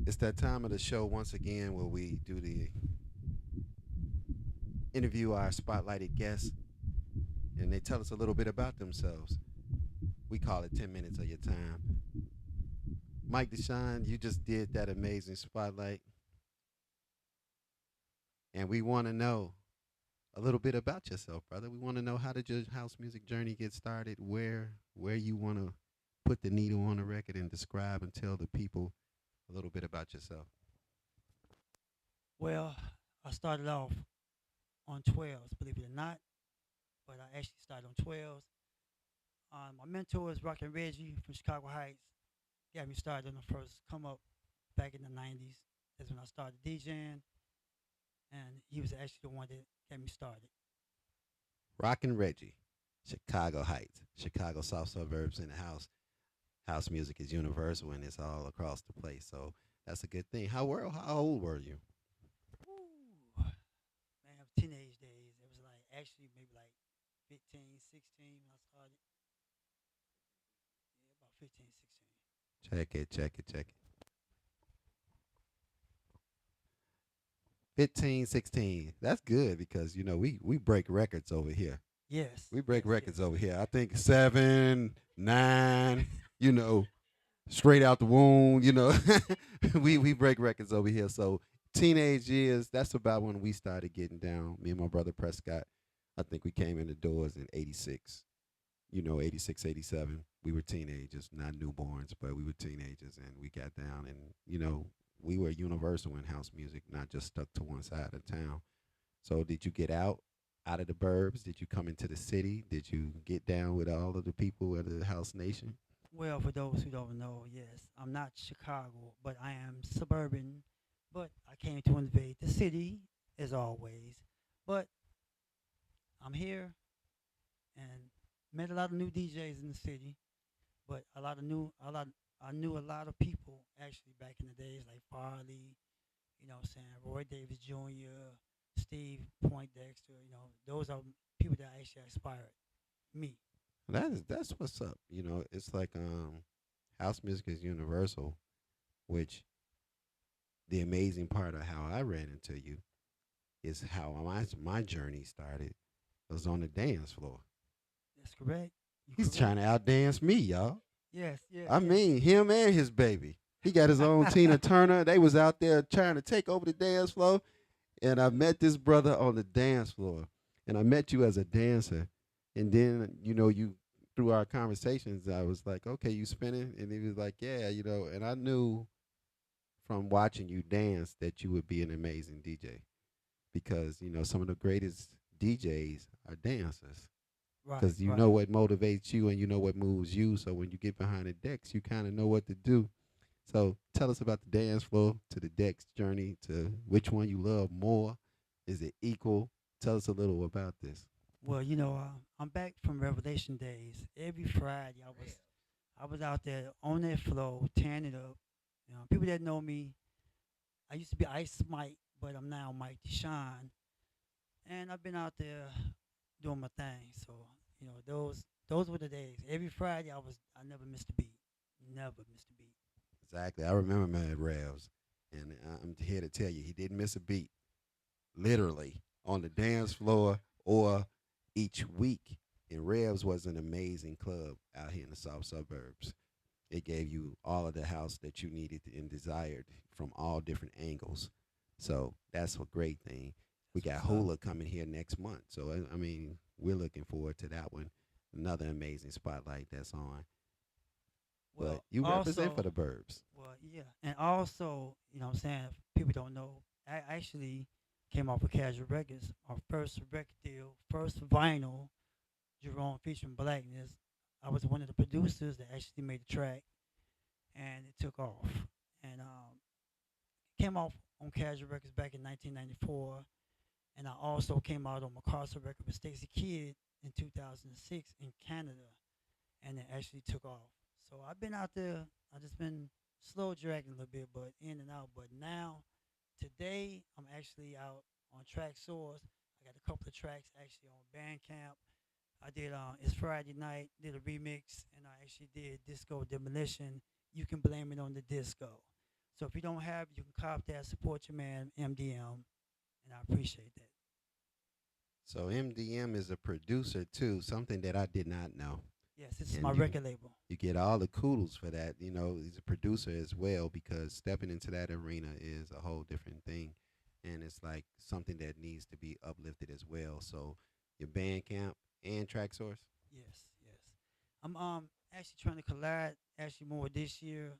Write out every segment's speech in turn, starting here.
It's that time of the show once again where we do the interview our spotlighted guests and they tell us a little bit about themselves. We call it 10 minutes of your time. Mike Deshawn, you just did that amazing spotlight, and we want to know a little bit about yourself, brother. We want to know how did your house music journey get started, where you want to put the needle on the record and describe and tell the people a little bit about yourself. Well, I started off on 12s, believe it or not, but I actually started on 12s. My mentor is Rockin' Reggie from Chicago Heights. Got me started on the first come up back in the 90s. That's when I started DJing, and he was actually the one that got me started. Rockin' Reggie, Chicago Heights, Chicago South Suburbs in the house. House music is universal and it's all across the place. So that's a good thing. How old were you? Ooh, man, teenage days. It was like actually maybe like 15, 16 when I started. Yeah, about 15, 16. Check it, check it, check it. 15, 16. That's good because we break records over here. Yes, We break yes, yes. records over here. I think 7, 9, you know, straight out the womb, we break records over here. So teenage years, that's about when we started getting down. Me and my brother Prescott, I think we came in the doors in 86. 86, 87. We were teenagers, not newborns, but we were teenagers and we got down and, we were universal in house music, not just stuck to one side of town. So did you get out of the burbs? Did you come into the city? Did you get down with all of the people of the house nation? Well, for those who don't know, yes, I'm not Chicago, but I am suburban. But I came to invade the city as always. But I'm here and met a lot of new DJs in the city. But I knew a lot of people actually back in the days like Farley, saying Roy Davis Jr., Steve Poindexter. Those are people that actually inspired me. That's what's up. It's like house music is universal, which the amazing part of how I ran into you is how my journey started. It was on the dance floor. That's correct. You He's correct. trying to outdance me, y'all. Yes, yes, I yes. mean, him and his baby. He got his own Tina Turner. They was out there trying to take over the dance floor, and I met this brother on the dance floor, and I met you as a dancer, and then you through our conversations, I was like, okay, you spinning, and he was like, yeah, and I knew from watching you dance that you would be an amazing DJ because some of the greatest DJs are dancers Right, because you know right. what motivates you and you know what moves you. So when you get behind the decks, you kind of know what to do. So tell us about the dance floor to the decks journey to which one you love more. Is it equal? Tell us a little about this. Well, I'm back from Revelation days. Every Friday, I was out there on that floor, tearing it up. People that know me, I used to be Ice Mike, but I'm now Mike Deshawn, and I've been out there doing my thing. So those were the days. Every Friday, I never missed a beat, never missed a beat. Exactly. I remember Mad Revs, and I'm here to tell you he didn't miss a beat, literally on the dance floor or each week. And Revs was an amazing club out here in the south suburbs. It gave you all of the house that you needed and desired from all different angles. So that's a great thing. We That's got what's up. Hula coming here next month. So, I mean, we're looking forward to that one. Another amazing spotlight that's on. But Well, you represent for also, the Burbs. well, yeah, and also, what I'm saying, if people don't know, I actually came off of Casual Records, our first record deal, first vinyl, Jerome featuring Blackness. I was one of the producers that actually made the track, and it took off. And came off on Casual Records back in 1994, and I also came out on MacArthur Records with Stacey Kidd in 2006 in Canada, and it actually took off. So I've been out there. I just been slow dragging a little bit, but in and out. But now, today, I'm actually out on Track Source. I got a couple of tracks actually on Bandcamp. I did it's Friday night, did a remix, and I actually did Disco Demolition. You can blame it on the disco. So if you don't have, it, you can cop that. Support your man MDM, and I appreciate that. So MDM is a producer too, something that I did not know. Yes, this is my And you record label. you get all the kudos for that. You know, he's a producer as well because stepping into that arena is a whole different thing, and it's like something that needs to be uplifted as well. So your Bandcamp and Track Source. Yes, yes. I'm actually trying to collab actually more this year.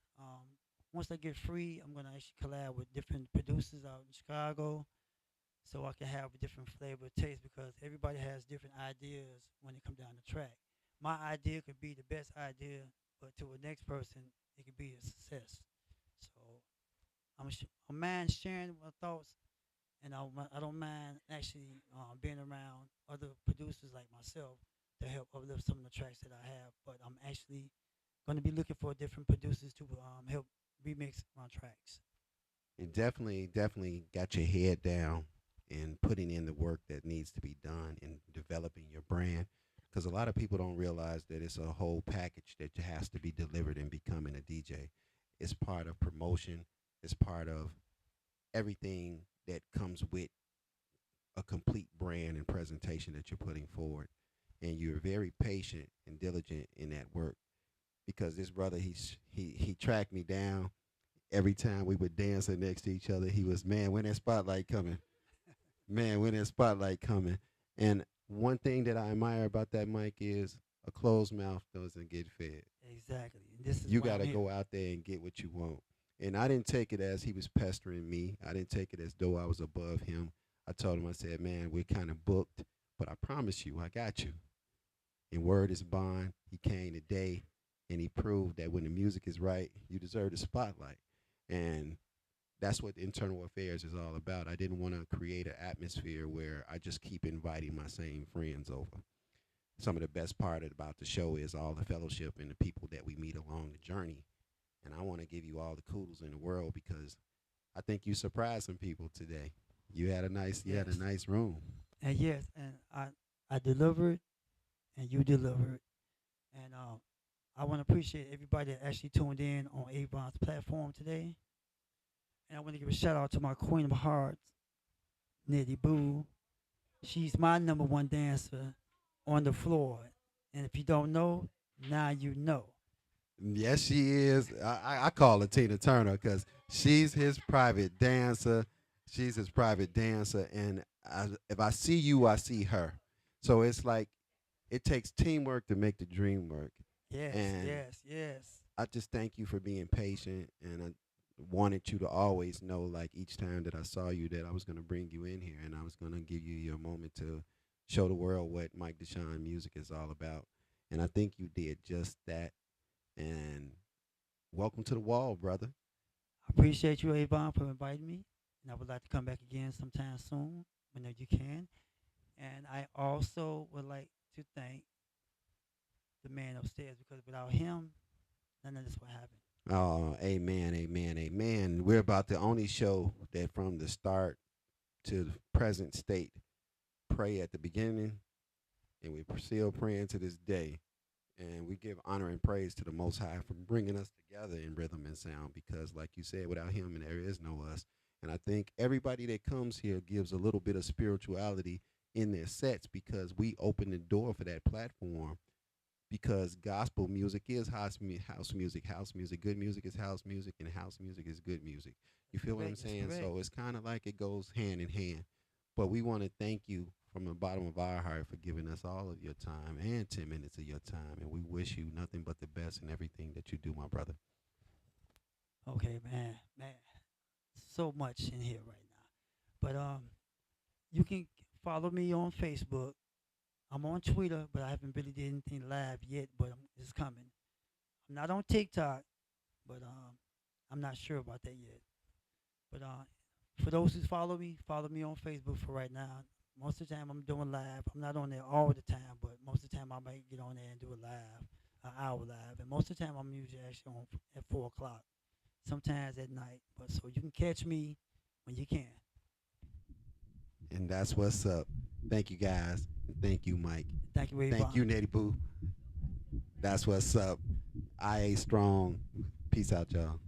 Once I get free, I'm gonna actually collab with different producers out in Chicago, so I can have a different flavor taste because everybody has different ideas when it comes down the track. My idea could be the best idea, but to the next person, it could be a success. So I'm mind sharing my thoughts, and I don't mind actually being around other producers like myself to help uplift some of the tracks that I have. But I'm actually going to be looking for different producers to help remix my tracks. And definitely got your head down and putting in the work that needs to be done in developing your brand. Because a lot of people don't realize that it's a whole package that has to be delivered in becoming a DJ. It's part of promotion. It's part of everything that comes with a complete brand and presentation that you're putting forward. And you're very patient and diligent in that work because this brother he tracked me down every time we would dance next to each other. He was, man, when that spotlight coming? Man, when that spotlight coming? And one thing that I admire about that mic is a closed mouth doesn't get fed. Exactly. And this is You why got I'm to here. go out there and get what you want. And I didn't take it as he was pestering me. I didn't take it as though I was above him. I told him, I said, man, we're kind of booked, but I promise you, I got you. And word is bond. He came today and he proved that when the music is right, you deserve the spotlight. And that's what internal affairs is all about. I didn't want to create an atmosphere where I just keep inviting my same friends over. Some of the best part about the show is all the fellowship and the people that we meet along the journey. And I want to give you all the kudos in the world because I think you surprised some people today. You had a Yes. nice room. And yes, and I delivered, and you delivered, and I want to appreciate everybody that actually tuned in on Avon's platform today. And I want to give a shout out to my Queen of Hearts, Nitty Boo. She's my number one dancer on the floor. And if you don't know, now you know. Yes, she is. I call her Tina Turner because she's his private dancer. She's his private dancer, and if I see you, I see her. So it's like it takes teamwork to make the dream work. Yes, And yes, yes. I just thank you for being patient, and I wanted you to always know, like each time that I saw you, that I was going to bring you in here, and I was going to give you your moment to show the world what Mike Deshawn music is all about. And I think you did just that. And welcome to the wall, brother. I appreciate you, Avon, for inviting me. And I would like to come back again sometime soon, whenever you can. And I also would like to thank the man upstairs because without him, none of this would happen. Oh, amen, amen, amen. We're about the only show that from the start to the present state pray at the beginning, and we're still praying to this day. And we give honor and praise to the Most High for bringing us together in rhythm and sound because, like you said, without Him, there is no us. And I think everybody that comes here gives a little bit of spirituality in their sets because we open the door for that platform because gospel music is house music. House music, good music is house music, and house music is good music. You That's feel what I'm correct. That's saying? correct. So it's kind of like it goes hand in hand. But we want to thank you from the bottom of our heart for giving us all of your time and 10 minutes of your time. And we wish you nothing but the best in everything that you do, my brother. Okay, man. So much in here right now. But you can follow me on Facebook. I'm on Twitter, but I haven't really did anything live yet, but it's coming. I'm not on TikTok, but I'm not sure about that yet. But for those who follow me on Facebook for right now. Most of the time I'm doing live. I'm not on there all the time, but most of the time I might get on there and do a live, an hour live. And most of the time I'm usually actually on at 4 o'clock, sometimes at night. But so you can catch me when you can. And that's what's up. Thank you, guys. And thank you, Mike. Thank you, Thank you, Avon. Nettie Boo. That's what's up. IA Strong. Peace out, y'all.